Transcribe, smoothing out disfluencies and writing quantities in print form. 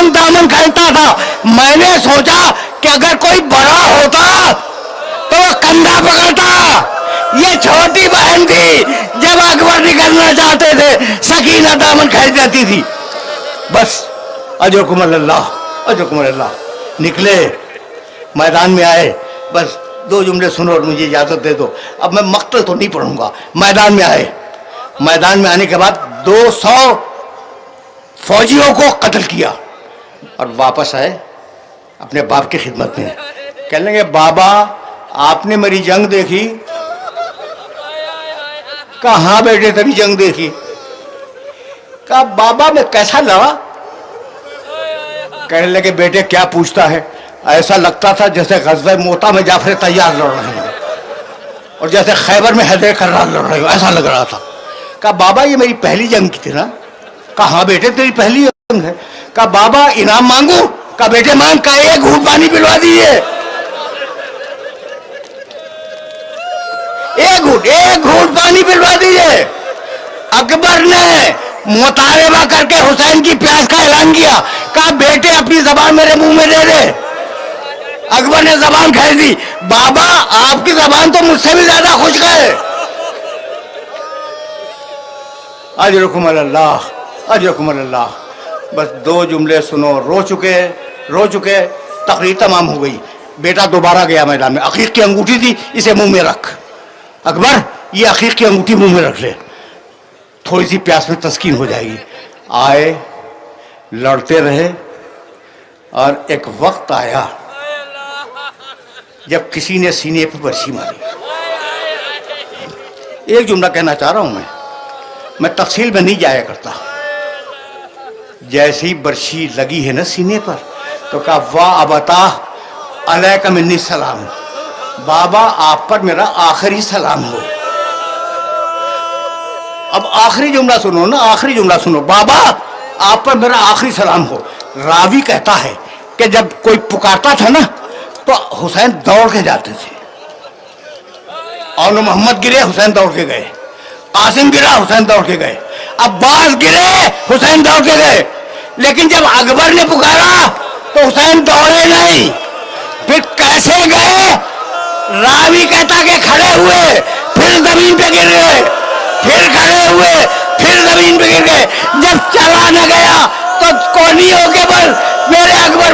हुसैन दामन खींचता था। मैंने सोचा कि अगर कोई बड़ा होता तो वो कंधा पकड़ता। ये छोटी बहन थी, जब अकबर निकलना चाहते थे सकीना दामन खींच देती थी। बस अजरकुम अल्लाह, अजरकुम अल्लाह। निकले, मैदान में आए, बस 2 जुमले सुनो और मुझे इजाजत दे दो। अब मैं मक्तल तो नहीं पढ़ूंगा। मैदान में आए, मैदान में आने के बाद 200 फौजियों को कत्ल किया और वापस आए अपने बाप की खिदमत में। कहने लगे बाबा आपने मेरी जंग देखी? कहाँ बेटे तेरी जंग देखी? कहा बाबा मैं कैसा लड़ा? कहने लगे बेटे क्या पूछता है, ऐसा लगता था जैसे ग़ज़वा मोता में जाफर तैयार लड़ रहे हैं और जैसे खैबर में हैदर कर्रार लड़ रहे हो, ऐसा लग रहा था। कहा बाबा ये मेरी पहली जंग की थी ना? कहा हाँ बेटे तेरी पहली जंग है। कहा बाबा इनाम मांगू? कहा बेटे मांग। का 1 घूंट पानी पिलवा दीजिए। 1 घूंट पानी पिलवा दीजिए। अकबर ने मुतालबा करके हुसैन की प्यास का ऐलान किया। कहा बेटे अपनी जबान मेरे मुंह में दे दे। अकबर ने जबान खींच दी। बाबा आपकी जबान तो मुझसे भी ज्यादा खुश्क है। अजरकुम अल्लाह, अजरकुम अल्लाह। बस 2 जुमले सुनो। रो चुके तकरीर तमाम हो गई। बेटा दोबारा गया मैदान में। अकीक की अंगूठी थी, इसे मुंह में रख। अकबर ये अकीक की अंगूठी मुंह में रख ले, थोड़ी सी प्यास में तस्कीन हो जाएगी। आए, लड़ते रहे और एक वक्त आया जब किसी ने सीने पर बर्छी मारी। एक जुमला कहना चाह रहा हूं मैं तफसील में नहीं जाया करता। जैसे ही बर्छी लगी है ना सीने पर तो कहा वाह अबता अलैका मिन्नी सलाम, बाबा आप पर मेरा आखिरी सलाम हो। अब आखिरी जुमला सुनो ना, आखिरी जुमला सुनो। बाबा आप पर मेरा आखिरी सलाम हो। रावी कहता है कि जब कोई पुकारता था ना तो हुसैन दौड़ के जाते थे। और मोहम्मद गिरे, हुसैन दौड़ के गए। कासिम गिरा, हुसैन दौड़ के गए। अब्बास गिरे, हुसैन दौड़ के गए। लेकिन जब अकबर ने पुकारा तो हुसैन दौड़े नहीं। फिर कैसे गए? रावी कहता कि खड़े हुए, फिर जमीन पे गिर गए, फिर खड़े हुए, फिर जमीन पे गिर गए। जब चला न गया तो कोहनी होके बल मेरे अकबर